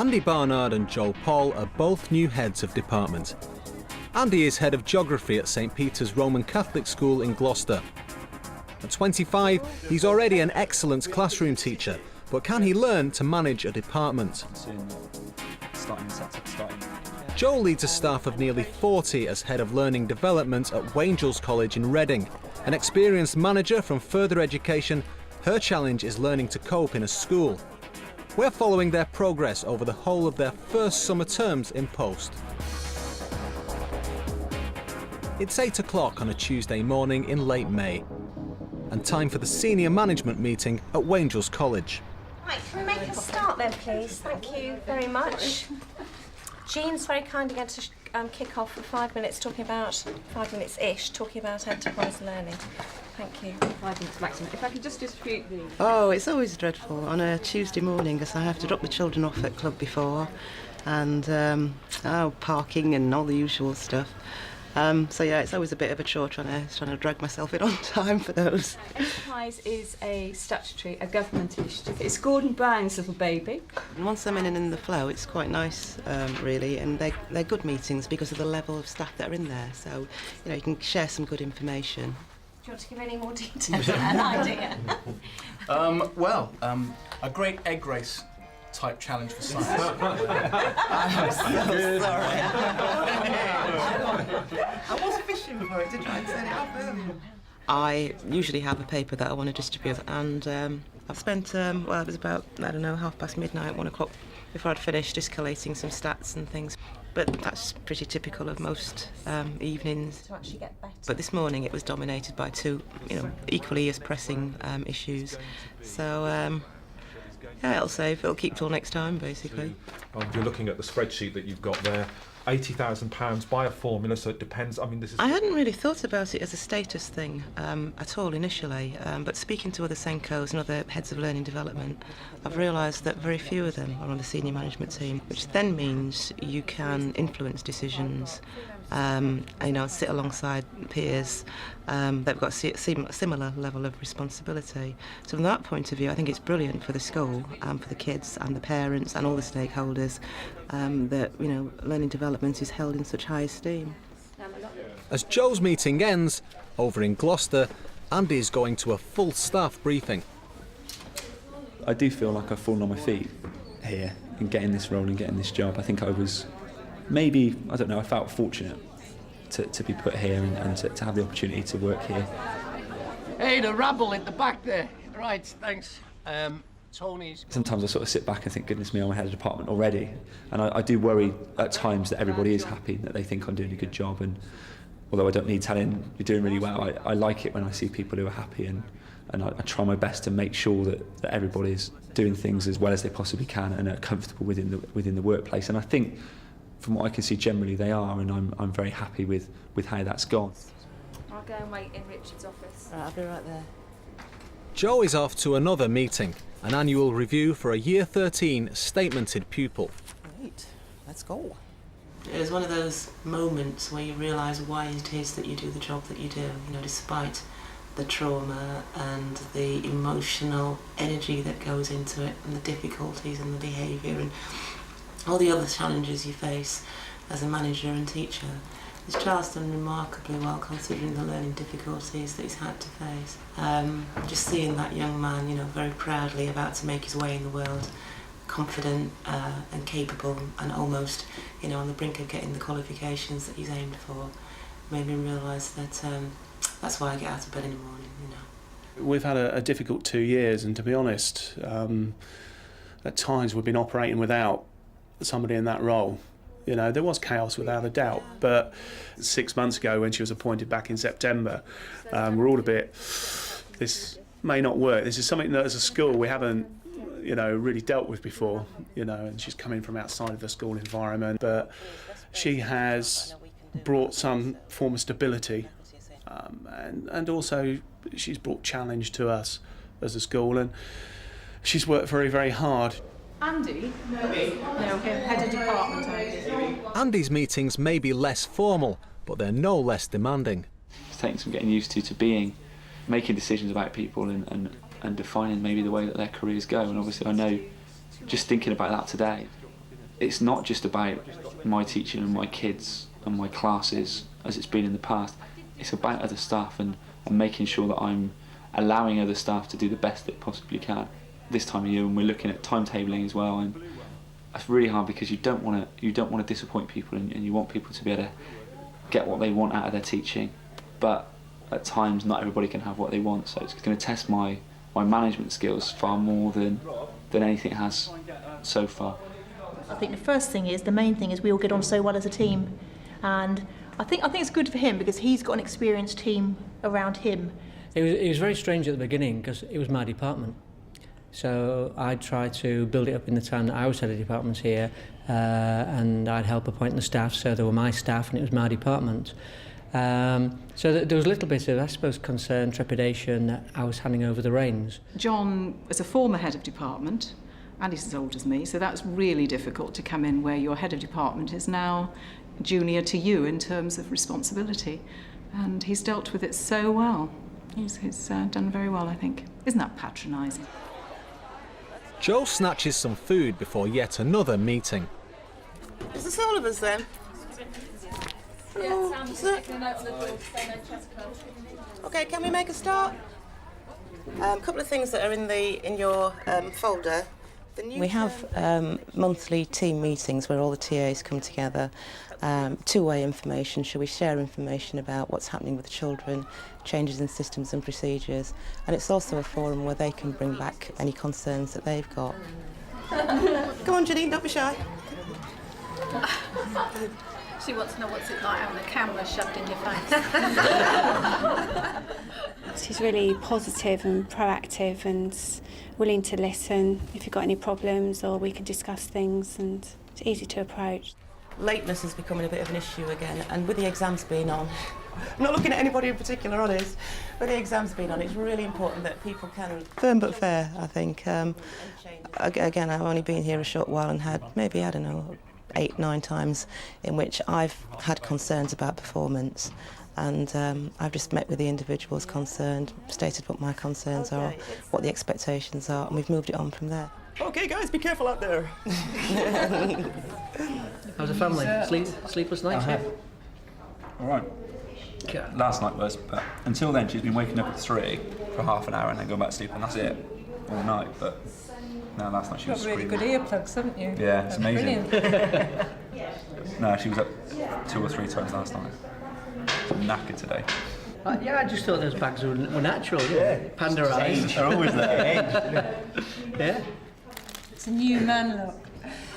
Andy Barnard and Joel Polle are both new heads of department. Andy is head of geography at St Peter's Roman Catholic School in Gloucester. At 25, he's already an excellent classroom teacher, but can he learn to manage a department? Joel leads a staff of nearly 40 as head of learning development at Waingel College in Reading. An experienced manager from further education, her challenge is learning to cope in a school. We're following their progress over the whole of their first summer terms in post. It's 8 o'clock on a Tuesday morning in late May, and time for the senior management meeting at Waingel College. Right, can we make a start then, please? Thank you very much. Jean's very kindly going to kick off for 5 minutes, talking about 5 minutes-ish, talking about enterprise learning. Thank you. 5 minutes maximum. If I could just distribute these. Oh, it's always dreadful on a Tuesday morning because I have to drop the children off at club before, and parking and all the usual stuff. So yeah, it's always a bit of a chore trying to drag myself in on time for those. Enterprise is a government initiative. It's Gordon Brown's little baby. And once I'm in the flow, it's quite nice, really, and they're good meetings because of the level of staff that are in there. So, you can share some good information. Do you want to give any more detail? An idea? A great egg race type challenge for science. I'm so sorry. I was fishing for it to try and set it up earlier. I usually have a paper that I want to distribute, and I've spent, it was about, midnight, 1 o'clock, before I'd finished just collating some stats and things. But that's pretty typical of most evenings. To actually get better. But this morning it was dominated by two, equally as pressing issues. So, it'll keep till next time, basically. You're looking at the spreadsheet that you've got there. £80,000 by a formula, so it depends. I hadn't really thought about it as a status thing at all initially, but speaking to other Senkos and other heads of learning development, I've realised that very few of them are on the senior management team, which then means you can influence decisions, sit alongside peers that've got a similar level of responsibility. So from that point of view, I think it's brilliant for the school and for the kids and the parents and all the stakeholders that, learning development is held in such high esteem. As Joe's meeting ends, over in Gloucester, Andy's going to a full staff briefing. I do feel like I've fallen on my feet here in getting this role and getting this job. I think I was I felt fortunate to be put here and to have the opportunity to work here. Hey, the rabble at the back there. Right, thanks. Tony's... Sometimes I sort of sit back and think, goodness me, I'm head of department already. And I do worry at times that everybody is happy, that they think I'm doing a good job. And although I don't need telling you're doing really well, I like it when I see people who are happy, and I try my best to make sure that everybody's doing things as well as they possibly can and are comfortable within the workplace. And I think, from what I can see, generally they are, and I'm very happy with how that's gone. I'll go and wait in Richard's office. Right, I'll be right there. Joe is off to another meeting, an annual review for a Year 13 statemented pupil. Right, let's go. It's one of those moments where you realise why it is that you do the job that you do, despite the trauma and the emotional energy that goes into it, and the difficulties and the behaviour and all the other challenges you face as a manager and teacher. This child's done remarkably well considering the learning difficulties that he's had to face. Just seeing that young man, very proudly about to make his way in the world, confident and capable, and almost, on the brink of getting the qualifications that he's aimed for, made me realise that that's why I get out of bed in the morning, We've had a difficult 2 years, and to be honest, at times we've been operating without somebody in that role. There was chaos without a doubt, but 6 months ago when she was appointed back in September, we're all a bit, this may not work. This is something that as a school we haven't, really dealt with before, and she's coming from outside of the school environment, but she has brought some form of stability, and also she's brought challenge to us as a school, and she's worked very, very hard. Andy? No, head of department, Andy. Andy's meetings may be less formal, but they're no less demanding. It's taking some getting used to making decisions about people and defining maybe the way that their careers go. And obviously I know, just thinking about that today, it's not just about my teaching and my kids and my classes as it's been in the past. It's about other staff and making sure that I'm allowing other staff to do the best they possibly can. This time of year, when we're looking at timetabling as well, and it's really hard because you don't want to disappoint people, and you want people to be able to get what they want out of their teaching. But at times, not everybody can have what they want, so it's going to test my management skills far more than anything has so far. I think the main thing is we all get on so well as a team, and I think it's good for him because he's got an experienced team around him. It was very strange at the beginning because it was my department. So I'd try to build it up in the time that I was head of department here, and I'd help appoint the staff, so they were my staff and it was my department. So there was a little bit of, I suppose, concern, trepidation that I was handing over the reins. John is a former head of department, and he's as old as me, so that's really difficult to come in where your head of department is now junior to you in terms of responsibility. And he's dealt with it so well. He's done very well, I think. Isn't that patronising? Joel snatches some food before yet another meeting. Is this all of us then? Oh, is it? Okay, can we make a start? A couple of things that are in your folder. We have monthly team meetings where all the TAs come together. Two-way information, shall we share information about what's happening with the children, changes in systems and procedures, and it's also a forum where they can bring back any concerns that they've got. Come on, Janine, don't be shy. She wants to know what's it like having a camera shoved in your face. She's really positive and proactive and willing to listen if you've got any problems, or we can discuss things, and it's easy to approach. Lateness is becoming a bit of an issue again, and with the exams being on, I'm not looking at anybody in particular, honest. With the exams being on, it's really important that people can... Firm but fair, I think. Again, I've only been here a short while and had maybe, I don't know, 8-9 times in which I've had concerns about performance, and I've just met with the individuals concerned, stated what my concerns are, what the expectations are, and we've moved it on from there. Okay, guys, be careful out there. How's the family? Sleepless nights? All right. Last night was, but until then she's been waking up at 3 for half an hour and then going back to sleep, and that's it all night. But no, last night she was screaming. You've got really good earplugs, haven't you? Yeah, it's amazing. No, she was up 2 or 3 times last night. She's knackered today. Yeah, I just thought those bags were natural. Yeah, panda eyes. They're always there. Yeah. It's a new man look.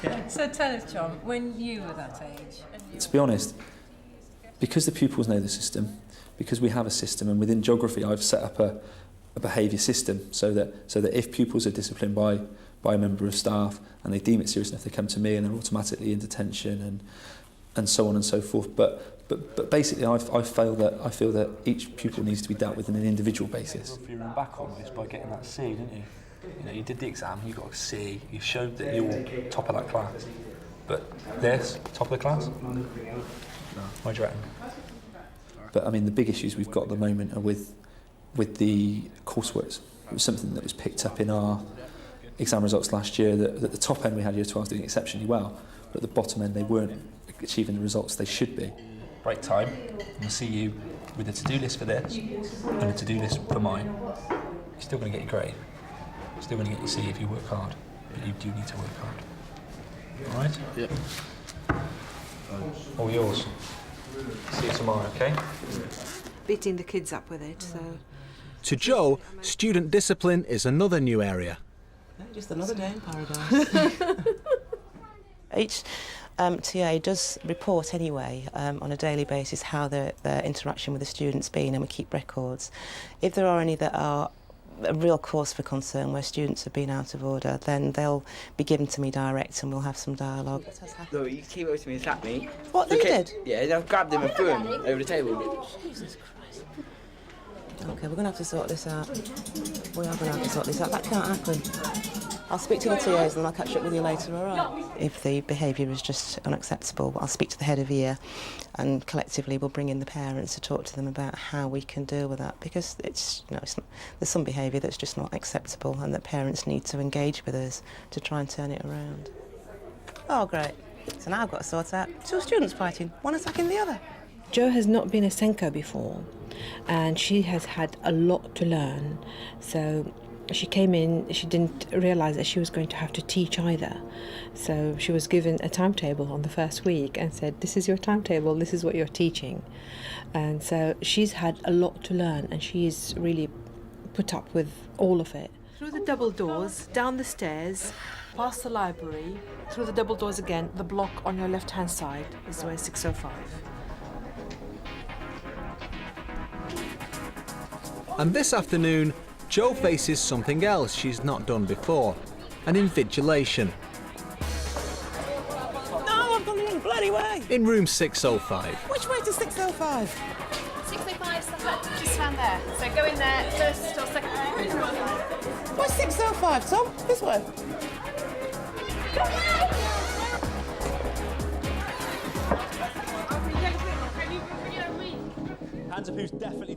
Yeah. So tell us, John, when you were that age... To be honest, because the pupils know the system, because we have a system, and within geography I've set up a behaviour system so that if pupils are disciplined by a member of staff and they deem it serious enough, they come to me and they're automatically in detention and so on and so forth. But basically I feel that each pupil needs to be dealt with on an individual basis. You ran back on this by getting that C, didn't you? You know, you did the exam, you got a C, you showed that you were top of that class. But this, top of the class? No. What do you reckon? But I mean, the big issues we've got at the moment are with the coursework. It was something that was picked up in our exam results last year, that at the top end we had Year 12s doing exceptionally well, but at the bottom end they weren't achieving the results they should be. Break time, and I'll see you with a to-do list for this and a to-do list for mine. You're still going to get your grade. You're still going to get your C if you work hard, but you do need to work hard. All right? Yep. All yours. See you tomorrow, okay? Beating the kids up with it, so... To Joe, student discipline is another new area. Just another day in paradise. Each TA does report anyway on a daily basis how their interaction with the students been, and we keep records. If there are any that are a real cause for concern where students have been out of order, then they'll be given to me direct and we'll have some dialogue. No, he came over to me and slapped me. What, you did? Yeah, I grabbed him and threw him over the table. Jesus Christ. Okay, we're going to have to sort this out. We are going to have to sort this out. That can't happen. I'll speak to the TAs and I'll catch up with you later, all right? If the behaviour is just unacceptable, I'll speak to the head of year, and collectively we'll bring in the parents to talk to them about how we can deal with that, because it's, you know, there's some behaviour that's just not acceptable, and that parents need to engage with us to try and turn it around. Oh, great. So now I've got to sort out 2 students fighting, one attacking the other. Jo has not been a Senko before, and she has had a lot to learn. So she came in, she didn't realise that she was going to have to teach either. So she was given a timetable on the first week and said, this is your timetable, this is what you're teaching. And so she's had a lot to learn, and she's really put up with all of it. Through the double doors, down the stairs, past the library, through the double doors again, the block on your left-hand side is where 605. And this afternoon, Jo faces something else she's not done before, an invigilation. No, I've gone the wrong bloody way. In room 605. Which way to 605? 605, just stand there. So go in there first or second. What's 605, Tom? This way.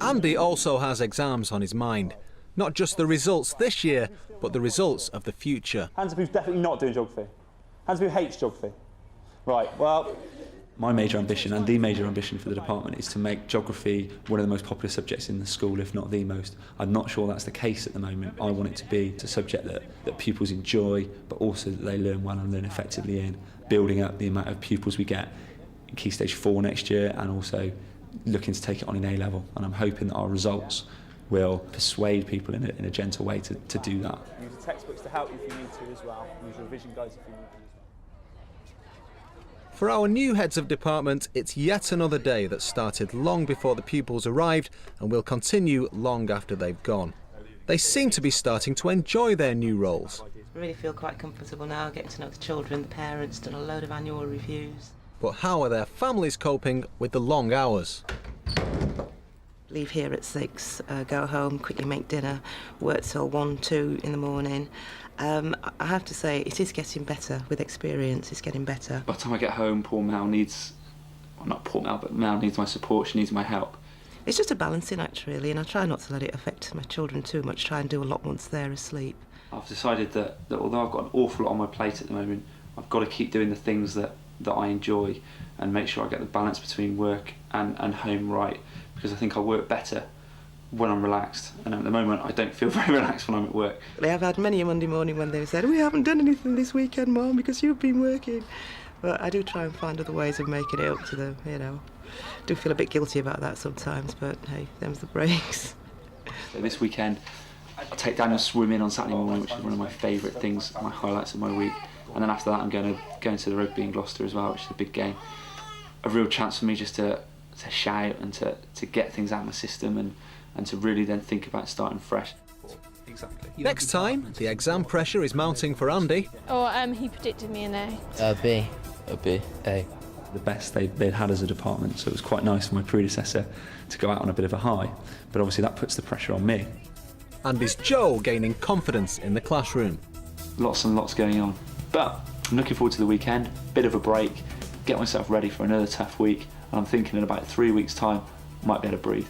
Andy also has exams on his mind. Not just the results this year, but the results of the future. Hands up who's definitely not doing geography. Hands up who hates geography. Right, well... My major ambition, and the major ambition for the department, is to make geography one of the most popular subjects in the school, if not the most. I'm not sure that's the case at the moment. I want it to be a subject that pupils enjoy, but also that they learn well and learn effectively in, building up the amount of pupils we get in Key Stage 4 next year, and also looking to take it on in A-level. And I'm hoping that our results will persuade people in a gentle way to do that. Use the textbooks to help you if you need to as well. Use revision guides if you need to as well. For our new heads of department, it's yet another day that started long before the pupils arrived and will continue long after they've gone. They seem to be starting to enjoy their new roles. I really feel quite comfortable now, getting to know the children, the parents, done a load of annual reviews. But how are their families coping with the long hours? Leave here at 6, go home, quickly make dinner, work till 1, 2 in the morning. I have to say, it is getting better with experience, it's getting better. By the time I get home, poor Mel needs, well, not poor Mel, but Mel needs my support, she needs my help. It's just a balancing act, really, and I try not to let it affect my children too much, try and do a lot once they're asleep. I've decided that although I've got an awful lot on my plate at the moment, I've got to keep doing the things that I enjoy and make sure I get the balance between work and home right, because I think I work better when I'm relaxed, and at the moment I don't feel very relaxed when I'm at work. I've had many a Monday morning when they've said, we haven't done anything this weekend, Mum, because you've been working. But I do try and find other ways of making it up to them, you know. I do feel a bit guilty about that sometimes, but hey, them's the breaks. So this weekend I'll take Daniel swimming on Saturday morning, which is one of my favourite things, my highlights of my week. And then after that I'm going to the rugby in Gloucester as well, which is a big game. A real chance for me just to shout and to get things out of my system and to really then think about starting fresh. Exactly. Next time, the exam pressure is mounting for Andy. Or he predicted me an A. A B. A. The best they'd had as a department, so it was quite nice for my predecessor to go out on a bit of a high, but obviously that puts the pressure on me. Andy's Jo gaining confidence in the classroom. Lots and lots going on, but I'm looking forward to the weekend, bit of a break, get myself ready for another tough week, and I'm thinking in about 3 weeks' time I might be able to breathe.